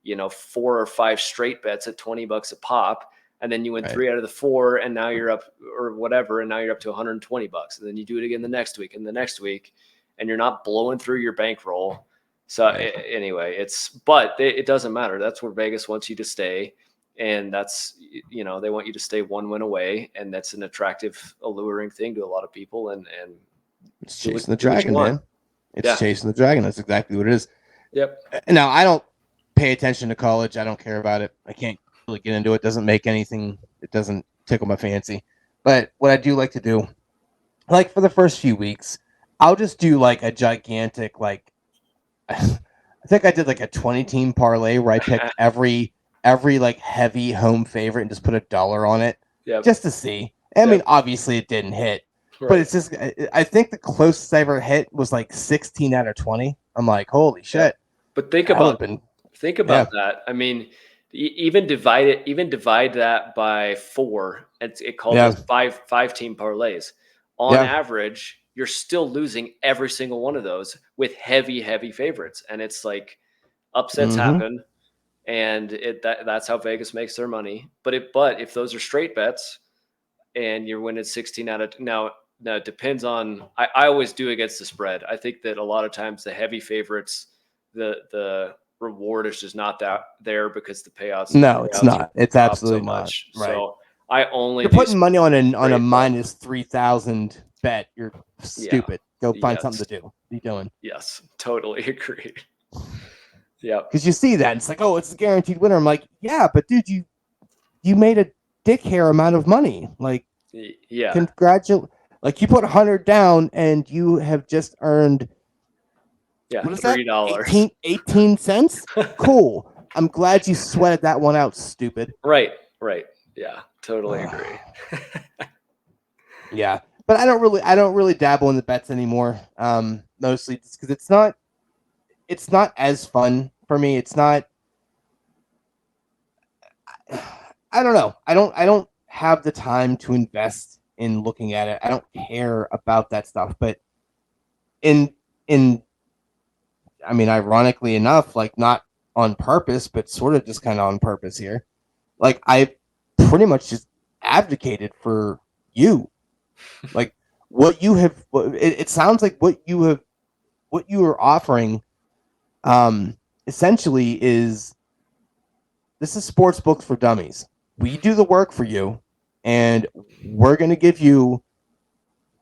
4 or 5 straight bets at $20 a pop. And then you win 3 out of the 4 and now you're up or whatever. And now you're up to $120. And then you do it again the next week and the next week, and you're not blowing through your bankroll. So anyway, it doesn't matter. That's where Vegas wants you to stay. And that's, they want you to stay 1 win away. And that's an attractive, alluring thing to a lot of people. And it's chasing the dragon, man. It's chasing the dragon. That's exactly what it is. Yep. Now, I don't pay attention to college. I don't care about it. I can't really get into it. It doesn't make anything. It doesn't tickle my fancy. But what I do like to do, like for the first few weeks, I'll just do like a gigantic, I think I did like a 20-team parlay where I picked every like heavy home favorite and just put $1 on it just to see. I mean, obviously it didn't hit, but it's just, I think the closest I ever hit was like 16 out of 20. I'm like, holy shit. But think about that. I mean, Even divide that by 4. It calls Yeah. us 5 team parlays. On Yeah. average, you're still losing every single one of those with heavy favorites, and it's like upsets Mm-hmm. happen, and that's how Vegas makes their money. But if those are straight bets and you're winning 16 out of now it depends on. I always do against the spread. I think that a lot of times the heavy favorites, the reward is just not that there because the payouts No, it's not. It's drop so absolutely not. much. Right. So I only You're do putting money on a straight bet. minus 3,000 bet. You're stupid. Go find Yes. something to do. What are you doing? Yes, totally agree. Yep. Because you see that and it's like, oh, it's a guaranteed winner. I'm like, yeah, but dude, you made a dick hair amount of money. Like, Yeah. congratulate. Like, you put 100 down and you have just earned. Yeah. What is $3. that? 18 cents. Cool. I'm glad you sweated that one out, stupid. Right. Yeah, totally agree. Yeah, but I don't really dabble in the bets anymore. Mostly just because it's not as fun for me. It's not. I don't know. I don't have the time to invest in looking at it. I don't care about that stuff. But in I mean, ironically enough, like not on purpose, but sort of just kind of on purpose here. Like I pretty much just advocated for you. Like what you have, it sounds like what you are offering, essentially is this is sports books for dummies. We do the work for you, and we're going to give you,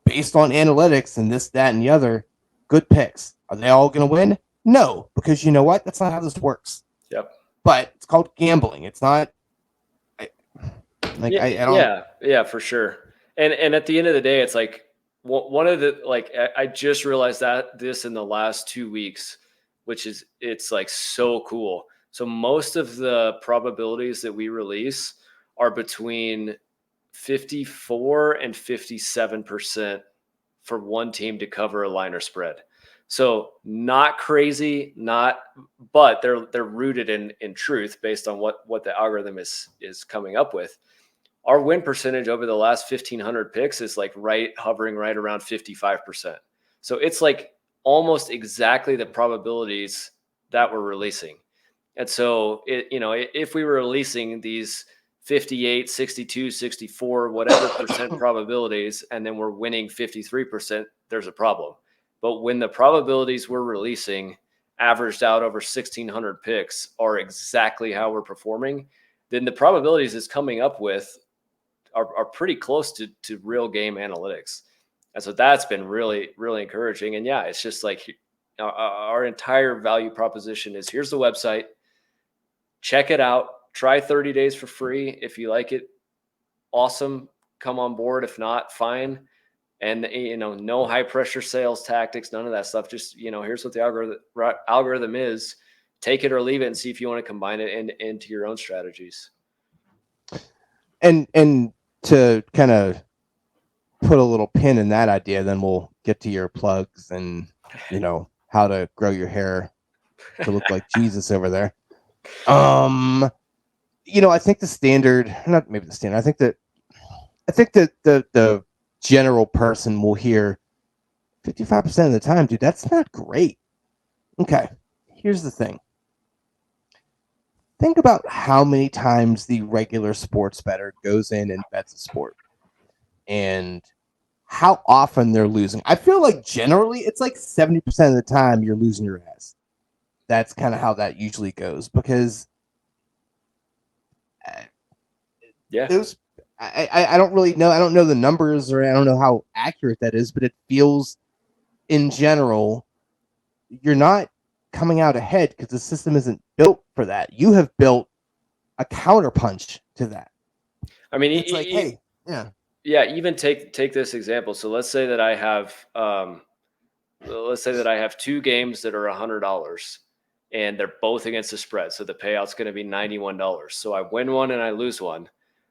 based on analytics and this, that, and the other, good picks. Are they all going to win? No, because you know what? That's not how this works. Yep. But it's called gambling. It's not. I don't. Yeah, for sure. And at the end of the day, it's like one of the I just realized that this in the last 2 weeks, which is it's like so cool. So most of the probabilities that we release are between 54 and 57% for one team to cover a line or spread. So not crazy, but they're rooted in truth based on what the algorithm is coming up with. Our win percentage over the last 1,500 picks is like hovering right around 55%. So it's like almost exactly the probabilities that we're releasing. And so if we were releasing these 58, 62, 64, whatever percent probabilities, and then we're winning 53%, there's a problem. But when the probabilities we're releasing averaged out over 1,600 picks are exactly how we're performing, then the probabilities it's coming up with are pretty close to real game analytics. And so that's been really, really encouraging. And yeah, it's just like our entire value proposition is here's the website, check it out, try 30 days for free. If you like it, awesome, come on board. If not, fine. And no high pressure sales tactics, none of that stuff. Just here's what the algorithm is. Take it or leave it, and see if you want to combine it into your own strategies. And to kind of put a little pin in that idea, then we'll get to your plugs and how to grow your hair to look like Jesus over there. I think the standard, not maybe the standard. I think that the general person will hear 55% of the time, dude, that's not great. Okay, here's the thing. Think about how many times the regular sports bettor goes in and bets a sport and how often they're losing. I feel like generally it's like 70% of the time you're losing your ass. That's kind of how that usually goes because those I don't really know. I don't know the numbers or I don't know how accurate that is, but it feels in general you're not coming out ahead because the system isn't built for that. You have built a counterpunch to that. I mean, it's like, hey, yeah. Yeah, even take this example. So let's say that I have two games that are $100 and they're both against the spread. So the payout's going to be $91. So I win one and I lose one.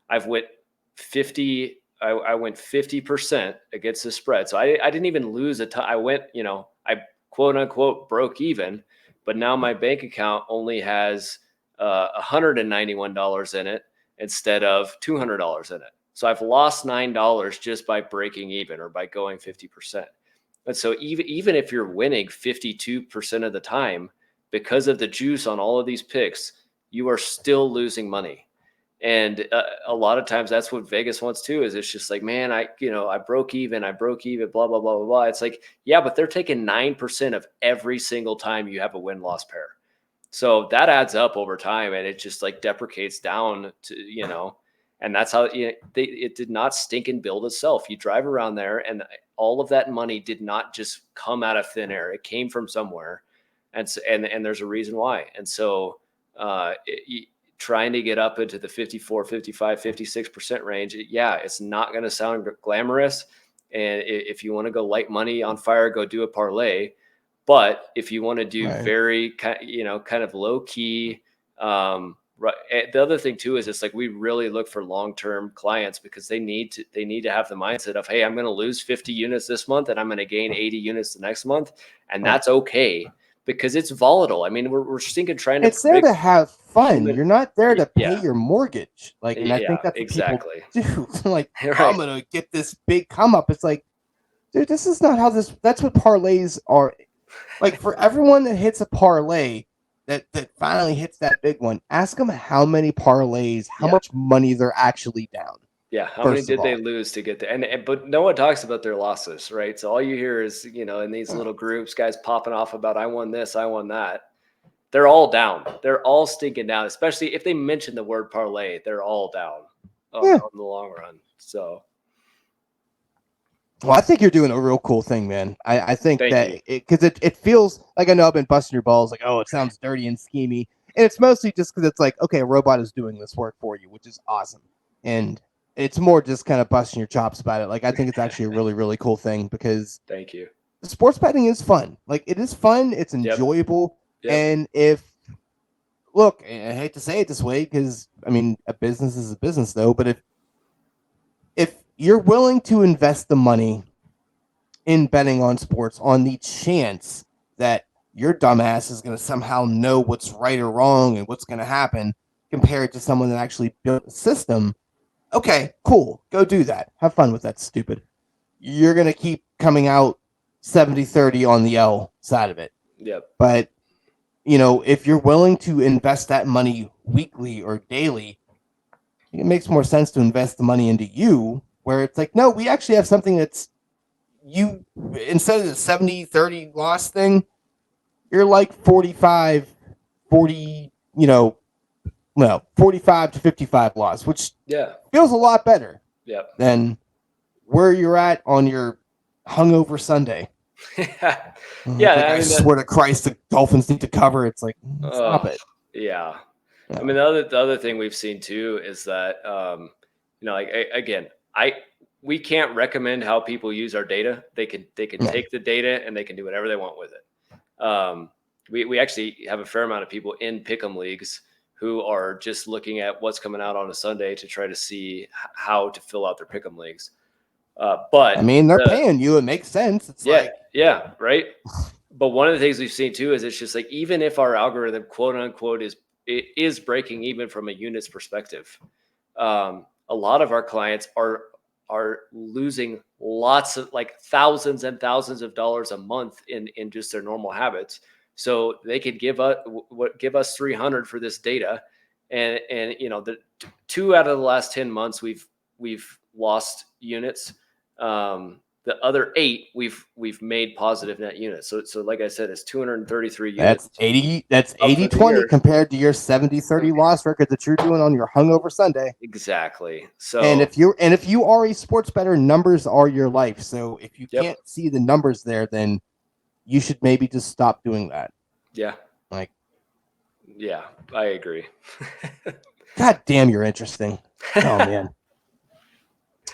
I've went 50. I went 50% against the spread. So I didn't even lose a ton. I went, I quote unquote broke even, but now my bank account only has $191 in it instead of $200 in it. So I've lost $9 just by breaking even or by going 50%. And so even if you're winning 52% of the time, because of the juice on all of these picks, you are still losing money. And a lot of times that's what Vegas wants too, is it's just like, man, I broke even, blah, blah, blah, blah, blah. It's like, yeah, but they're taking 9% of every single time you have a win-loss pair. So that adds up over time, and it just like deprecates down to, and that's how it did not stink and build itself. You drive around there, and all of that money did not just come out of thin air. It came from somewhere, and there's a reason why. And so trying to get up into the 54, 55, 56% range, it's not going to sound glamorous. And if you want to go light money on fire, go do a parlay. But if you want to do very, kind of low key, the other thing too is it's like we really look for long-term clients because they need to have the mindset of, hey, I'm going to lose 50 units this month and I'm going to gain 80 units the next month, and that's okay because it's volatile. I mean, we're stinking trying to. It's there to have fun. You're not there to pay your mortgage. Like, and I think that's what exactly. people do. Like, I'm going to get this big come up. It's like, dude, this is not how that's what parlays are. Like, for everyone that hits a parlay that finally hits that big one, ask them how many parlays, how much money they're actually down. Yeah, how many did they lose to get there? But no one talks about their losses, right? So all you hear is, in these little groups, guys popping off about, I won this, I won that. They're all down. They're all stinking down, especially if they mention the word parlay. They're all down in the long run. So. Well, I think you're doing a real cool thing, man. I think because it feels like, I know I've been busting your balls like, oh, it sounds dirty and schemy. And it's mostly just because it's like, okay, a robot is doing this work for you, which is awesome. And it's more just kind of busting your chops about it. Like, I think it's actually a really, really cool thing because thank you. Sports betting is fun. Like, it is fun. It's enjoyable. Yep. And look, I hate to say it this way because, I mean, a business is a business, though. But if you're willing to invest the money in betting on sports on the chance that your dumbass is going to somehow know what's right or wrong and what's going to happen compared to someone that actually built a system, okay, cool. Go do that. Have fun with that, stupid. You're going to keep coming out 70-30 on the L side of it. Yep. But, if you're willing to invest that money weekly or daily, it makes more sense to invest the money into you, where it's like, no, we actually have something that's you, instead of the 70-30 loss thing, you're like 45 to 55 loss, which feels a lot better than where you're at on your hungover Sunday. I swear to Christ, the Dolphins need to cover. It's like, stop it. Yeah. I mean, the other thing we've seen too is that, we can't recommend how people use our data. They can take the data and they can do whatever they want with it. We actually have a fair amount of people in pick'em leagues who are just looking at what's coming out on a Sunday to try to see how to fill out their pick'em leagues. But I mean, they're paying you. It makes sense. It's right. But one of the things we've seen too is it's just like, even if our algorithm, quote unquote, is breaking even from a units perspective, a lot of our clients are losing lots of, like, thousands and thousands of dollars a month in just their normal habits. So they could give us 300 for this data, and the 2 out of the last 10 months we've lost units. The other 8 we've made positive net units. So like I said, it's 233 units. That's 80-20 compared to your 70-30 loss record that you're doing on your hungover Sunday. Exactly. So and if you are a sports bettor, numbers are your life. So if you can't see the numbers there, then you should maybe just stop doing that. Yeah. Yeah, I agree. God damn, you're interesting. Oh man.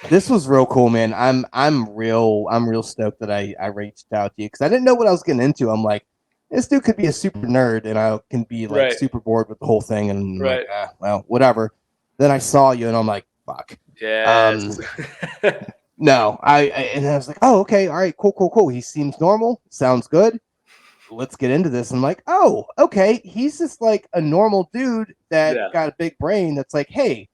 This was real cool, man. I'm real stoked that I reached out to you because I didn't know what I was getting into. I'm like, this dude could be a super nerd, and I can be like super bored with the whole thing, and like, well, whatever. Then I saw you, and I'm like, fuck. Yes. No, I was like, oh, okay, all right, cool. He seems normal. Sounds good. let's get into this. I'm like, oh, okay. He's just like a normal dude that Yeah. got a big brain that's like, hey,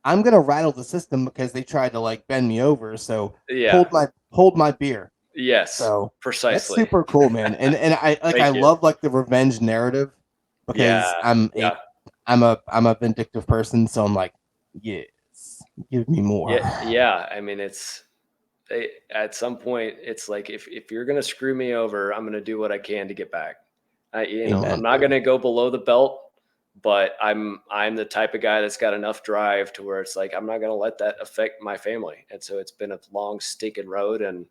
I'm gonna rattle the system because they tried to like bend me over. So Yeah. hold my beer. Yes. So that's Precisely. super cool, man. And I like I Thank you. love like the revenge narrative because Yeah. I'm a vindictive person. So I'm like, yes, give me more. Yeah. I mean, at some point, it's like if you're gonna screw me over, I'm gonna do what I can to get back. Amen, I'm not gonna go below the belt, but I'm the type of guy that's got enough drive to where it's like I'm not gonna let that affect my family. And so it's been a long stinking road, and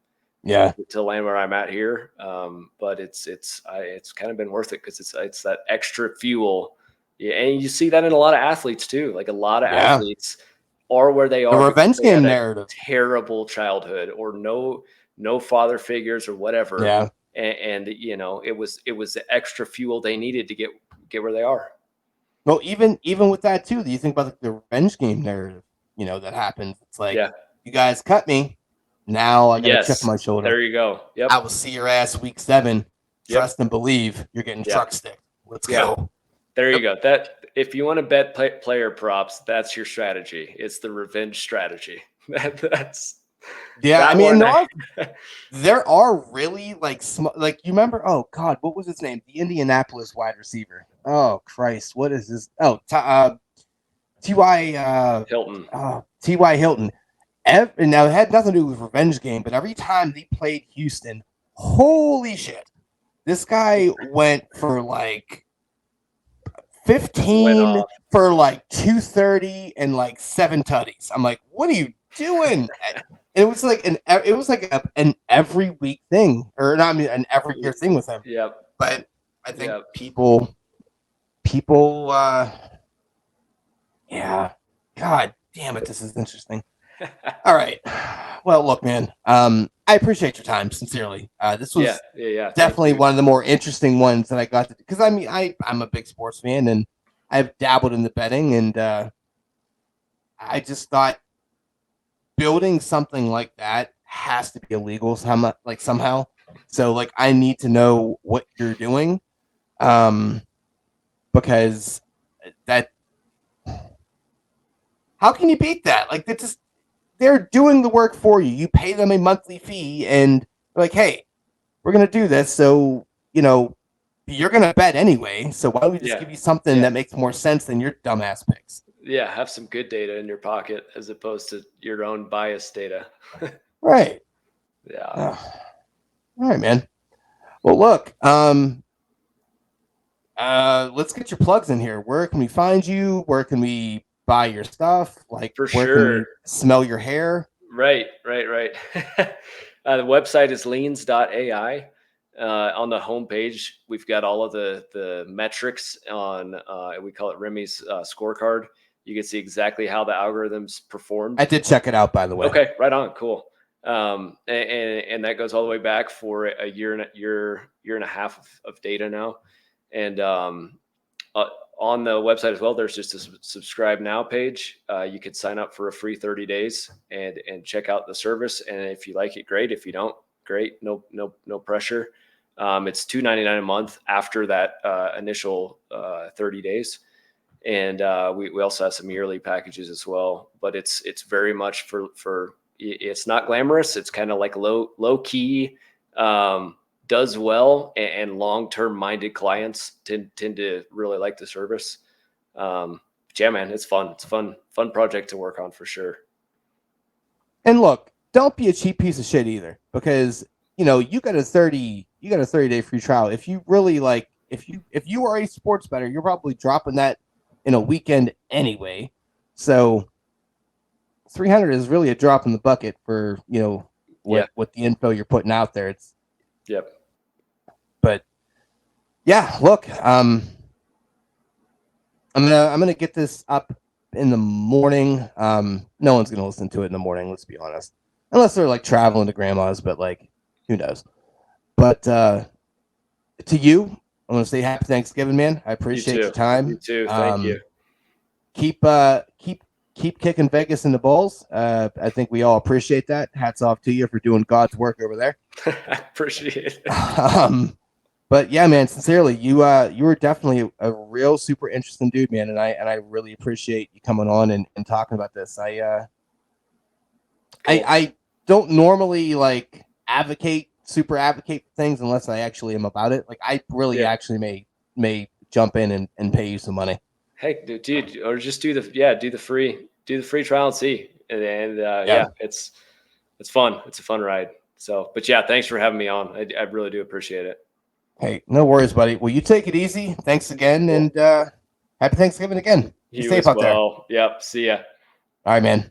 Yeah. to land where I'm at here. But it's kind of been worth it because it's that extra fuel. Yeah, and you see that in a lot of athletes too. Like a lot of Yeah. athletes are where they The are because revenge they had game a narrative. terrible childhood or no father figures or whatever. Yeah. And it was the extra fuel they needed to get where they are. Well, even with that too, you think about like, the revenge game narrative, that happens. It's like, Yeah. you guys cut me. Now I got a chip Yes. on my shoulder. There you go. Yep. I will see your ass week 7. Yep. Trust and believe you're getting Yeah. truck stick. Let's Yeah. go. There you go. That if you want to bet player props, that's your strategy. It's the revenge strategy. That's Yeah, that I mean, one, there are really like like you remember? Oh God, what was his name? The Indianapolis wide receiver. Oh Christ, what is this? Oh, T.Y. Hilton. T.Y. Hilton. Now it had nothing to do with revenge game, but every time they played Houston, holy shit, this guy went for like 15 for like 230 and like 7 tutties. I'm like, what are you doing? It was like an every week thing, or not, I mean, an every year thing with him. Yep. But I think people, yeah. God damn it, this is interesting. All right. Well, look, man. I appreciate your time, sincerely. This was definitely one of the more interesting ones that I got to, because I mean, I'm a big sports fan and I've dabbled in the betting, and I just thought building something like that has to be illegal somehow. So like I need to know what you're doing, because that, how can you beat that? Like they're doing the work for you. You pay them a monthly fee, and they're like, hey, we're gonna do this, so you're gonna bet anyway. So why don't we just give you something that makes more sense than your dumbass picks? Yeah, have some good data in your pocket as opposed to your own biased data. Right. Yeah. All right, man. Well, look, let's get your plugs in here. Where can we find you? Where can we buy your stuff? Like, for where sure. can we smell your hair? Right. The website is leans.ai. On the homepage, we've got all of the metrics on, we call it Remy's scorecard. You can see exactly how the algorithms performed. I did check it out, by the way. Okay, right on, cool. And that goes all the way back for a year and a half of data now. And on the website as well, there's just a subscribe now page. You could sign up for a free 30 days and check out the service. And if you like it, great. If you don't, great. No pressure. It's $2.99 a month after that initial 30 days. And we also have some yearly packages as well, but it's very much for it's not glamorous. It's kind of like low key, does well, and long-term minded clients tend to really like the service. Yeah, man, it's fun. It's fun project to work on for sure. And look, don't be a cheap piece of shit either, because you got a 30-day free trial. If you really like, if you are a sports bettor, you're probably dropping that in a weekend anyway. So 300 is really a drop in the bucket for, what the info you're putting out there. It's But yeah, look, I'm gonna get this up in the morning. No one's gonna listen to it in the morning, let's be honest. Unless they're like traveling to grandma's, but like, who knows? But to you, I want to say happy Thanksgiving, man. I appreciate your time. You too. Thank you. Keep kicking Vegas in the balls. I think we all appreciate that. Hats off to you for doing God's work over there. I appreciate it. But yeah, man, sincerely, you were definitely a real super interesting dude, man, and I really appreciate you coming on and talking about this. Cool. I don't normally like super advocate for things unless I actually am about it. Like I really actually may jump in and pay you some money. Hey, dude, or just do the free trial and see. And it's fun. It's a fun ride. So, but yeah, thanks for having me on. I really do appreciate it. Hey, no worries, buddy. Well, you take it easy. Thanks again, Cool. and happy Thanksgiving again. Be You safe as out there. well. Yep. See ya. All right, man.